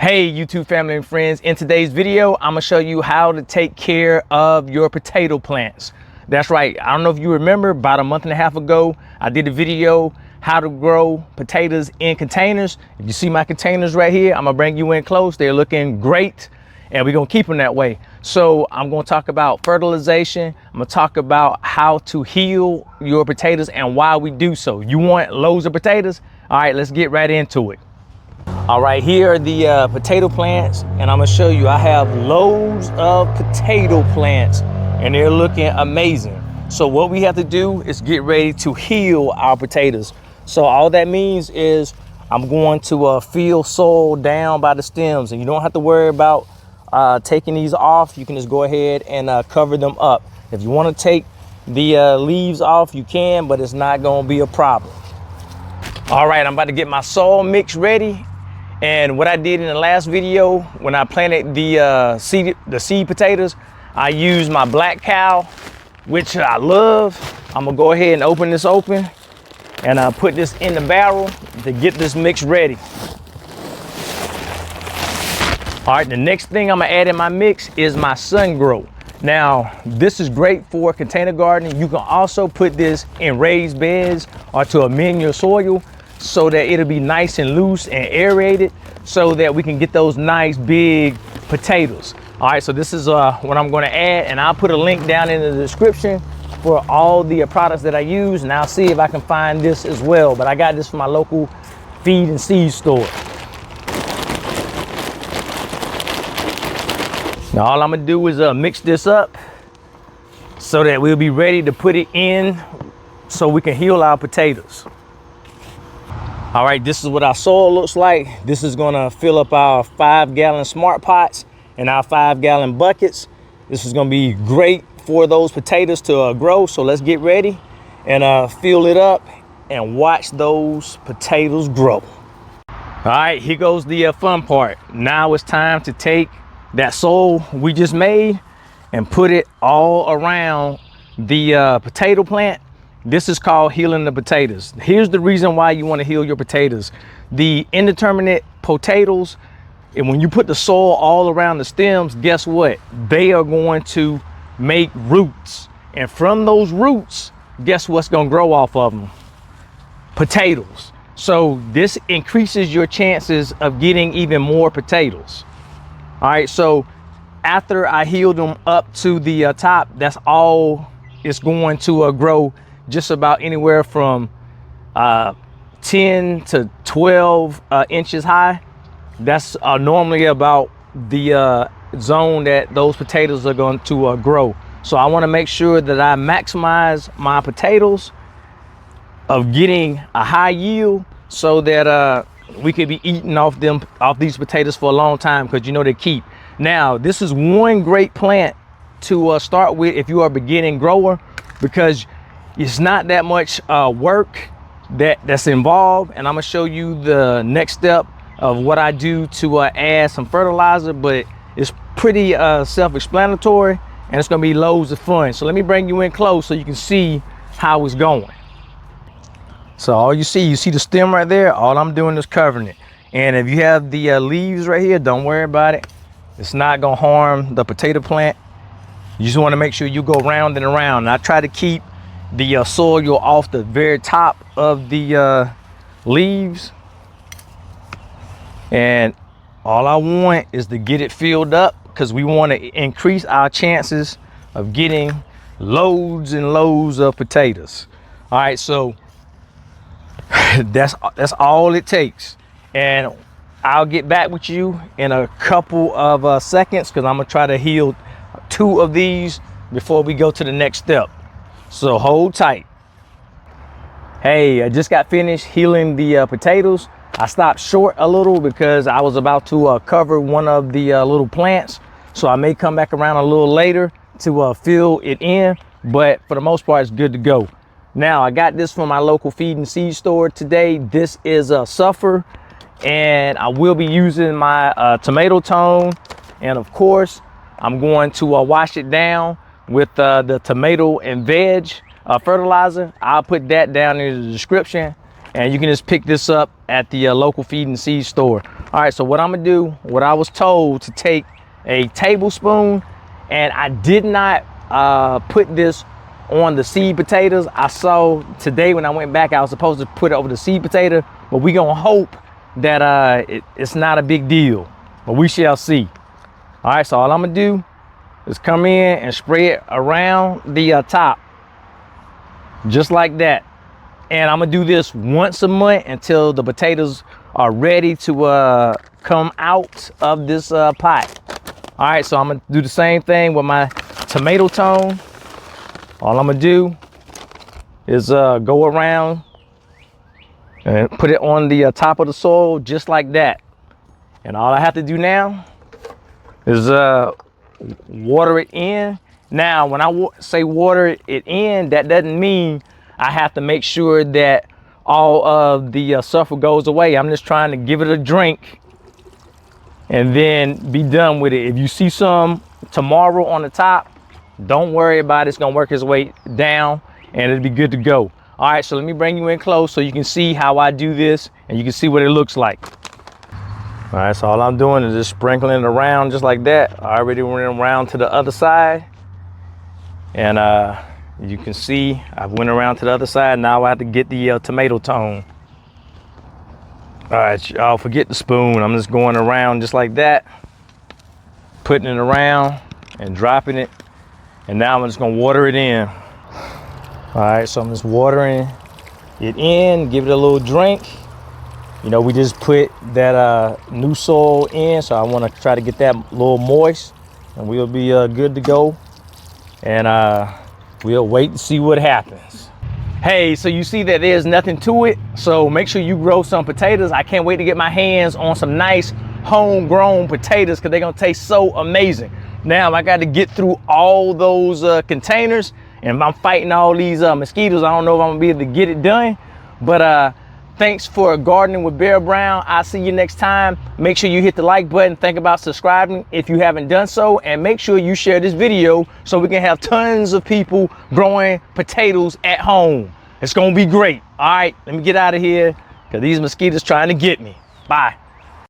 Hey YouTube family and friends, in today's video I'm gonna show you how to take care of your potato plants. That's right, I don't know if you remember, about a month and a half ago I did a video how to grow potatoes in containers. If you see my containers right here, I'm gonna bring you in close. They're looking great and we're gonna keep them that way. So I'm gonna talk about fertilization. I'm gonna talk about how to heal your potatoes and why we do so. You want loads of potatoes? All right, let's get right into it. All right, here are the potato plants, and I'm gonna show you. I have loads of potato plants, and they're looking amazing. So what we have to do is get ready to heal our potatoes. So all that means is I'm going to fill soil down by the stems, and you don't have to worry about taking these off. You can just go ahead and cover them up. If you want to take the leaves off, you can, but it's not gonna be a problem. All right, I'm about to get my soil mix ready. And what I did in the last video, when I planted the seed potatoes, I used my black cow, which I love. I'm gonna go ahead and open this open and put this in the barrel to get this mix ready. All right, the next thing I'm gonna add in my mix is my sun grow. Now, this is great for container gardening. You can also put this in raised beds or to amend your soil, so that it'll be nice and loose and aerated so that we can get those nice big potatoes. All right, so this is what I'm gonna add, and I'll put a link down in the description for all the products that I use, and I'll see if I can find this as well. But I got this from my local feed and seed store. Now all I'm gonna do is mix this up so that we'll be ready to put it in so we can heal our potatoes. All right, this is what our soil looks like. This is gonna fill up our 5-gallon smart pots and our 5-gallon buckets. This is gonna be great for those potatoes to grow. So let's get ready and fill it up and watch those potatoes grow. All right, here goes the fun part. Now it's time to take that soil we just made and put it all around the potato plant. This is called healing the potatoes. Here's the reason why you want to heal your potatoes. The indeterminate potatoes, and when you put the soil all around the stems, guess what? They are going to make roots. And from those roots, guess what's going to grow off of them? Potatoes. So this increases your chances of getting even more potatoes. All right, so after I heal them up to the top, that's all it's going to grow. Just about anywhere from 10 to 12 inches high. That's normally about the zone that those potatoes are going to grow. So I want to make sure that I maximize my potatoes of getting a high yield so that we could be eating off these potatoes for a long time, because you know they keep. Now this is one great plant to start with if you are a beginning grower, because it's not that much work that's involved, and I'm gonna show you the next step of what I do to add some fertilizer, but it's pretty self-explanatory, and it's gonna be loads of fun. So let me bring you in close so you can see how it's going. So all you see the stem right there. All I'm doing is covering it, and if you have the leaves right here, don't worry about it. It's not gonna harm the potato plant. You just want to make sure you go round and around, and I try to keep the soil off the very top of the leaves, and all I want is to get it filled up, because we want to increase our chances of getting loads and loads of potatoes. All right, so that's all it takes, and I'll get back with you in a couple of seconds, because I'm gonna try to heal 2 of these before we go to the next step. So hold tight. Hey, I just got finished healing the potatoes. I stopped short a little because I was about to cover one of the little plants. So I may come back around a little later to fill it in, but for the most part, it's good to go. Now, I got this from my local feed and seed store today. This is a sulfur, and I will be using my tomato tone. And of course, I'm going to wash it down with the tomato and veg fertilizer. I'll put that down in the description, and you can just pick this up at the local feed and seed store. All right, so what I'm gonna do, what I was told to take a tablespoon, and I did not put this on the seed potatoes. I saw today when I went back, I was supposed to put it over the seed potato, but we gonna hope that it's not a big deal, but we shall see. All right, so all I'm gonna do is come in and spray it around the top, just like that. And I'm gonna do this once a month until the potatoes are ready to come out of this pot. All right, so I'm gonna do the same thing with my tomato tone. All I'm gonna do is go around and put it on the top of the soil just like that. And all I have to do now is water it in. Now, when I say water it in, that doesn't mean I have to make sure that all of the sulfur goes away. I'm just trying to give it a drink and then be done with it. If you see some tomorrow on the top, don't worry about it. It's gonna work its way down and it'll be good to go. All right, so let me bring you in close so you can see how I do this and you can see what it looks like. All right, so all I'm doing is just sprinkling it around just like that. I already went around to the other side, and you can see I went around to the other side. Now I have to get the tomato tone. All right, y'all, forget the spoon. I'm just going around just like that, putting it around and dropping it. And now I'm just gonna water it in. All right, so I'm just watering it in, give it a little drink. You know, we just put that new soil in, so I wanna try to get that a little moist, and we'll be good to go. And we'll wait to see what happens. Hey, so you see that there's nothing to it, so make sure you grow some potatoes. I can't wait to get my hands on some nice homegrown potatoes because they're gonna taste so amazing. Now I got to get through all those containers, and I'm fighting all these mosquitoes. I don't know if I'm gonna be able to get it done, but thanks for gardening with Bear Brown. I'll see you next time. Make sure you hit the like button. Think about subscribing if you haven't done so, and make sure you share this video so we can have tons of people growing potatoes at home. It's gonna be great. All right, let me get out of here because these mosquitoes trying to get me. Bye.